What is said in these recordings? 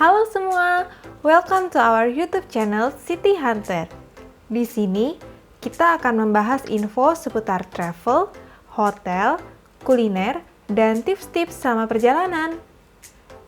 Halo semua, welcome to our YouTube channel City Hunter. Di sini kita akan membahas info seputar travel, hotel, kuliner, dan tips-tips sama perjalanan.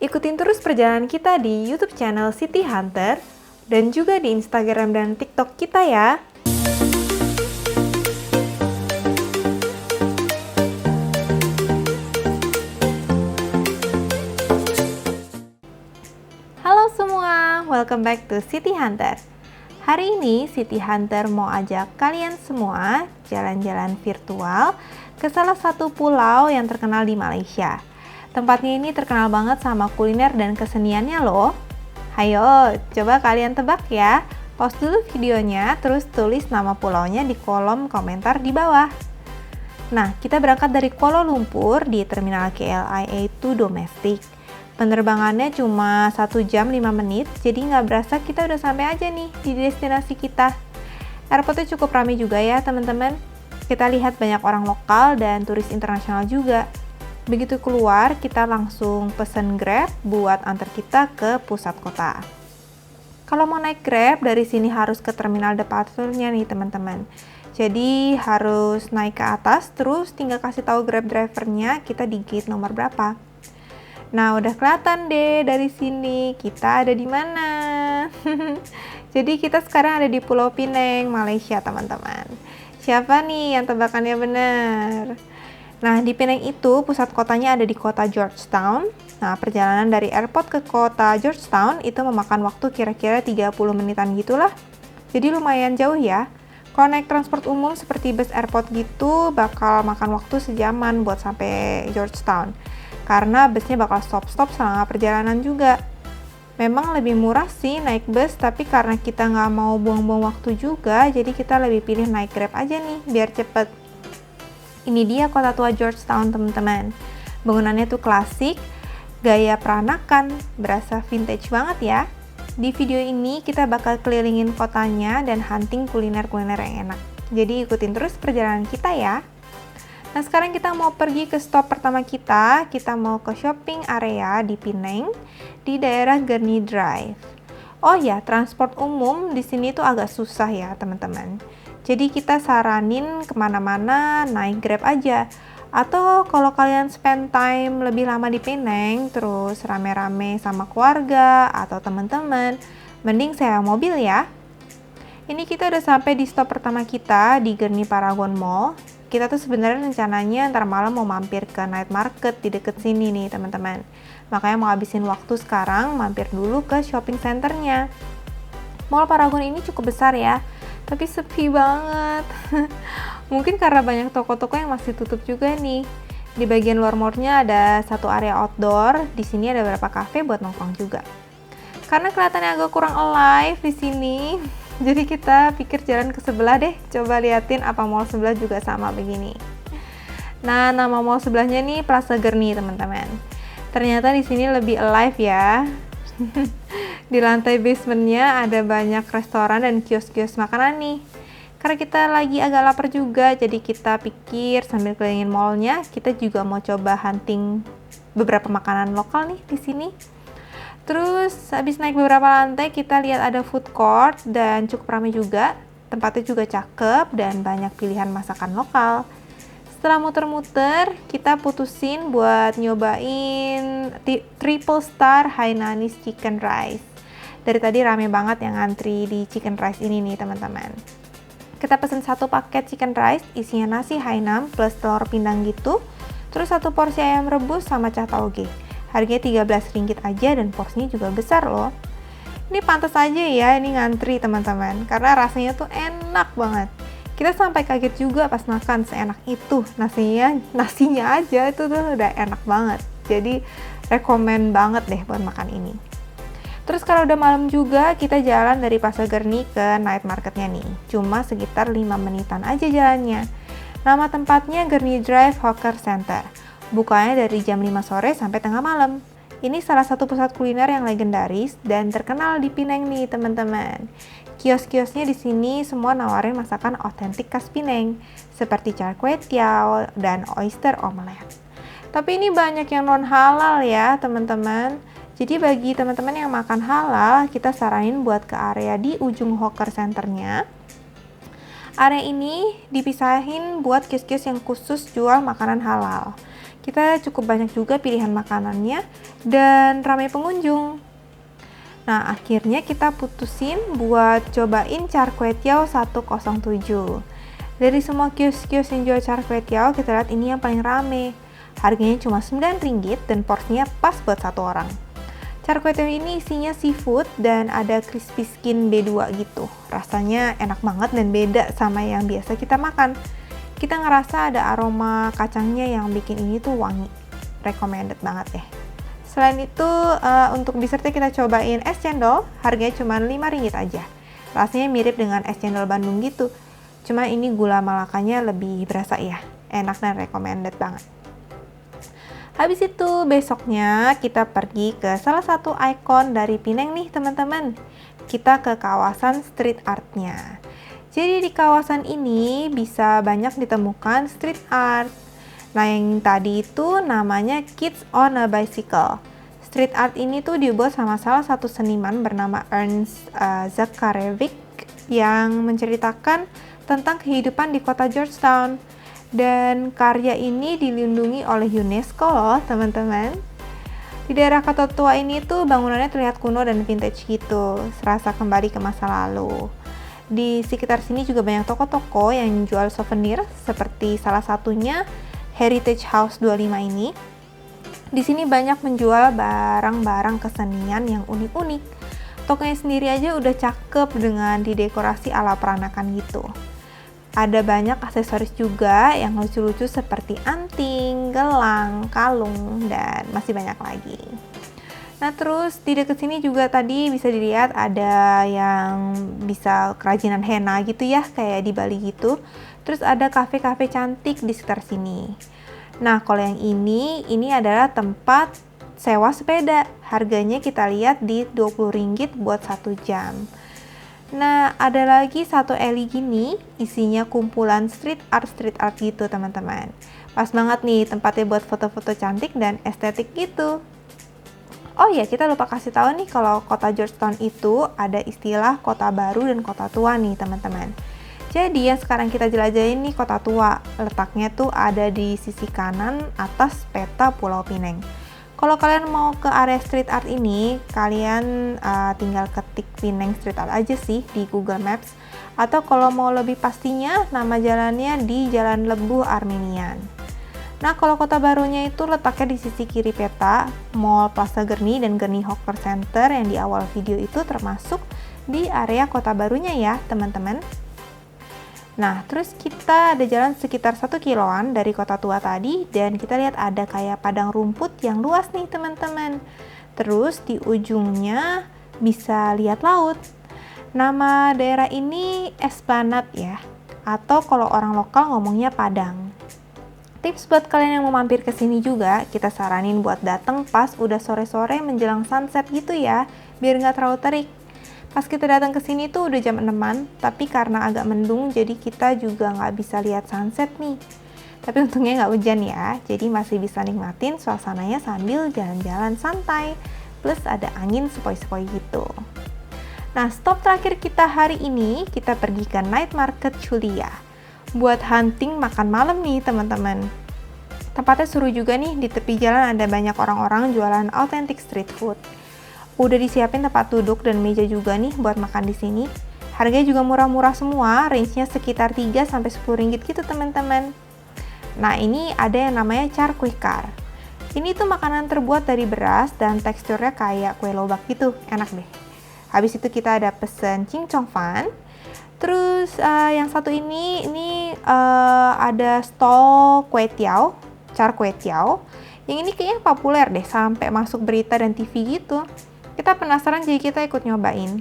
Ikutin terus perjalanan kita di YouTube channel City Hunter dan juga di Instagram dan TikTok kita ya. Halo semua, welcome back to City Hunter. Hari ini City Hunter mau ajak kalian semua jalan-jalan virtual ke salah satu pulau yang terkenal di Malaysia. Tempatnya ini terkenal banget sama kuliner dan keseniannya loh. Hayo, coba kalian tebak ya. Pause dulu videonya, terus tulis nama pulaunya di kolom komentar di bawah. Nah, kita berangkat dari Kuala Lumpur di Terminal KLIA 2 domestik. Penerbangannya cuma 1 jam 5 menit, jadi nggak berasa kita udah sampai aja nih di destinasi kita. Airportnya cukup ramai juga ya teman-teman. Kita lihat banyak orang lokal dan turis internasional juga. Begitu keluar, kita langsung pesen Grab buat antar kita ke pusat kota. Kalau mau naik Grab, dari sini harus ke terminal departure-nya nih teman-teman. Jadi harus naik ke atas, terus tinggal kasih tahu Grab drivernya kita di gate nomor berapa. Nah, udah kelihatan deh dari sini kita ada di mana. Jadi kita sekarang ada di Pulau Pinang, Malaysia, teman-teman. Siapa nih yang tebakannya benar? Nah, di Pinang itu pusat kotanya ada di kota Georgetown. Nah, perjalanan dari airport ke kota Georgetown itu memakan waktu kira-kira 30 menitan gitulah. Jadi lumayan jauh ya. Kalau naik transport umum seperti bus airport gitu bakal makan waktu sejaman buat sampai Georgetown. Karena busnya bakal stop-stop selama perjalanan juga. Memang lebih murah sih naik bus, tapi karena kita nggak mau buang-buang waktu juga, jadi kita lebih pilih naik Grab aja nih, biar cepet. Ini dia kota tua Georgetown, teman-teman. Bangunannya tuh klasik, gaya peranakan, berasa vintage banget ya. Di video ini kita bakal kelilingin kotanya dan hunting kuliner-kuliner yang enak. Jadi ikutin terus perjalanan kita ya. Nah, sekarang kita mau pergi ke stop pertama kita mau ke shopping area di Pinang, di daerah Gurney Drive. Oh ya, transport umum di sini tuh agak susah ya teman-teman. Jadi kita saranin kemana-mana naik Grab aja. Atau kalau kalian spend time lebih lama di Pinang, terus rame-rame sama keluarga atau teman-teman, mending sewa mobil ya. Ini kita udah sampai di stop pertama kita di Gurney Paragon Mall. Kita tuh sebenarnya rencananya ntar malam mau mampir ke night market di deket sini nih teman-teman. Makanya mau habisin waktu sekarang mampir dulu ke shopping centernya. Mall Paragon ini cukup besar ya, tapi sepi banget. Mungkin karena banyak toko-toko yang masih tutup juga nih. Di bagian luar mallnya ada satu area outdoor, di sini ada beberapa cafe buat nongkrong juga. Karena kelihatannya agak kurang alive di sini, jadi kita pikir jalan ke sebelah deh, coba liatin apa mall sebelah juga sama begini. Nah, nama mall sebelahnya nih Plaza Gurney, teman-teman. Ternyata di sini lebih alive ya. Di lantai basementnya ada banyak restoran dan kios-kios makanan nih. Karena kita lagi agak lapar juga, jadi kita pikir sambil kelilingin mallnya, kita juga mau coba hunting beberapa makanan lokal nih di sini. Terus habis naik beberapa lantai kita lihat ada food court dan cukup ramai juga. Tempatnya juga cakep dan banyak pilihan masakan lokal. Setelah muter-muter, kita putusin buat nyobain triple star Hainanese chicken rice. Dari tadi rame banget yang ngantri di chicken rice ini nih teman-teman. Kita pesen satu paket chicken rice, isinya nasi Hainam plus telur pindang gitu. Terus satu porsi ayam rebus sama cah tauge. Harganya Rp13 aja dan porsinya juga besar loh. Ini pantas aja ya ini ngantri teman-teman, karena rasanya tuh enak banget. Kita sampai kaget juga pas makan, seenak itu nasinya aja itu tuh udah enak banget. Jadi rekomen banget deh buat makan ini. Terus kalau udah malam juga kita jalan dari Plaza Gurney ke night marketnya nih. Cuma sekitar 5 menitan aja jalannya. Nama tempatnya Gurney Drive Hawker Center. Bukanya dari jam 5 sore sampai tengah malam. Ini salah satu pusat kuliner yang legendaris dan terkenal di Pinang nih teman-teman. Kios-kiosnya di sini semua nawarin masakan otentik khas Pinang, seperti char kway teow dan oyster omelette. Tapi ini banyak yang non halal ya teman-teman. Jadi bagi teman-teman yang makan halal, kita saranin buat ke area di ujung hawker centernya. Area ini dipisahin buat kios-kios yang khusus jual makanan halal. Kita cukup banyak juga pilihan makanannya dan ramai pengunjung. Nah, akhirnya kita putusin buat cobain char kway teow 107. Dari semua kios-kios yang jual char kway teow, kita lihat ini yang paling rame. Harganya cuma Rp9 dan porsinya pas buat satu orang. Char kway teow ini isinya seafood dan ada crispy skin B2 gitu. Rasanya enak banget dan beda sama yang biasa kita makan. Kita ngerasa ada aroma kacangnya yang bikin ini tuh wangi. Recommended banget deh. Selain itu, untuk dessertnya kita cobain es cendol. Harganya cuma Rp5 aja. Rasanya mirip dengan es cendol Bandung gitu. Cuma ini gula malakanya lebih berasa ya. Enak dan recommended banget. Habis itu besoknya kita pergi ke salah satu ikon dari Pineng nih teman-teman. Kita ke kawasan street art-nya. Jadi di kawasan ini bisa banyak ditemukan street art. Nah yang tadi itu namanya Kids on a Bicycle. Street art ini tuh dibuat sama salah satu seniman bernama Ernst Zakharewicz yang menceritakan tentang kehidupan di kota Georgetown. Dan karya ini dilindungi oleh UNESCO loh teman-teman. Di daerah kota tua ini tuh bangunannya terlihat kuno dan vintage gitu, serasa kembali ke masa lalu. Di sekitar sini juga banyak toko-toko yang jual souvenir, seperti salah satunya Heritage House 25 ini. Di sini banyak menjual barang-barang kesenian yang unik-unik. Tokonya sendiri aja udah cakep dengan didekorasi ala peranakan gitu. Ada banyak aksesoris juga yang lucu-lucu seperti anting, gelang, kalung, dan masih banyak lagi. Nah terus di dekat sini juga tadi bisa dilihat ada yang bisa kerajinan henna gitu ya, kayak di Bali gitu. Terus ada kafe-kafe cantik di sekitar sini. Nah kalau yang ini adalah tempat sewa sepeda. Harganya kita lihat di Rp20 buat 1 jam. Nah, ada lagi satu alley gini, isinya kumpulan street art gitu teman-teman. Pas banget nih tempatnya buat foto-foto cantik dan estetik gitu. Oh ya, kita lupa kasih tahu nih kalau kota Georgetown itu ada istilah kota baru dan kota tua nih teman-teman. Jadi yang sekarang kita jelajahin nih kota tua, letaknya tuh ada di sisi kanan atas peta Pulau Pineng. Kalau kalian mau ke area street art ini, kalian tinggal ketik Pineng Street Art aja sih di Google Maps. Atau kalau mau lebih pastinya, nama jalannya di Jalan Lebuh Armenian. Nah, kalau kota barunya itu letaknya di sisi kiri peta, Mall Plaza Gerni dan Gerni Hawker Center yang di awal video itu termasuk di area kota barunya ya, teman-teman. Nah, terus kita ada jalan sekitar 1 kiloan dari kota tua tadi dan kita lihat ada kayak padang rumput yang luas nih teman-teman. Terus di ujungnya bisa lihat laut. Nama daerah ini Esplanade ya, atau kalau orang lokal ngomongnya Padang. Tips buat kalian yang mau mampir ke sini juga, kita saranin buat datang pas udah sore-sore menjelang sunset gitu ya, biar nggak terlalu terik. Pas kita datang ke sini tuh udah jam 6-an, tapi karena agak mendung jadi kita juga nggak bisa lihat sunset nih. Tapi untungnya nggak hujan ya, jadi masih bisa nikmatin suasananya sambil jalan-jalan santai, plus ada angin sepoi-sepoi gitu. Nah, stop terakhir kita hari ini, kita pergi ke Night Market Julia. Buat hunting makan malam nih teman-teman. Tempatnya seru juga nih, di tepi jalan ada banyak orang-orang jualan authentic street food. Udah disiapin tempat duduk dan meja juga nih buat makan di sini. Harganya juga murah-murah semua, range-nya sekitar 3-10 ringgit gitu teman-teman. Nah ini ada yang namanya char kway kar. Ini tuh makanan terbuat dari beras dan teksturnya kayak kue lobak gitu, enak deh. Habis itu kita ada pesen ching chong fan. Terus yang satu ini ada stall kue tiao, char kway teow. Yang ini kayaknya populer deh, sampai masuk berita dan TV gitu. Kita penasaran jadi kita ikut nyobain.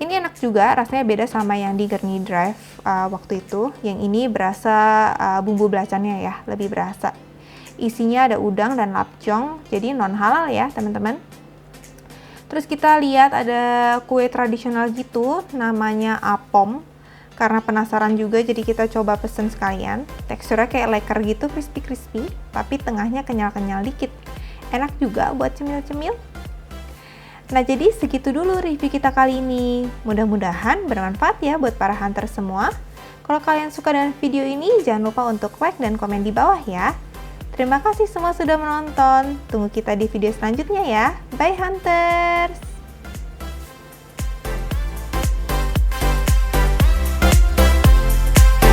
Ini enak juga, rasanya beda sama yang di Gerni Drive waktu itu. Yang ini berasa bumbu belacannya ya, lebih berasa. Isinya ada udang dan lapjong, jadi non halal ya teman-teman. Terus kita lihat ada kue tradisional gitu, namanya apom. Karena penasaran juga jadi kita coba pesen sekalian. Teksturnya kayak leker gitu, crispy-crispy, tapi tengahnya kenyal-kenyal dikit. Enak juga buat cemil-cemil. Nah, jadi segitu dulu review kita kali ini. Mudah-mudahan bermanfaat ya buat para hunter semua. Kalau kalian suka dengan video ini, jangan lupa untuk like dan komen di bawah ya. Terima kasih semua sudah menonton. Tunggu kita di video selanjutnya ya. Bye Hunters!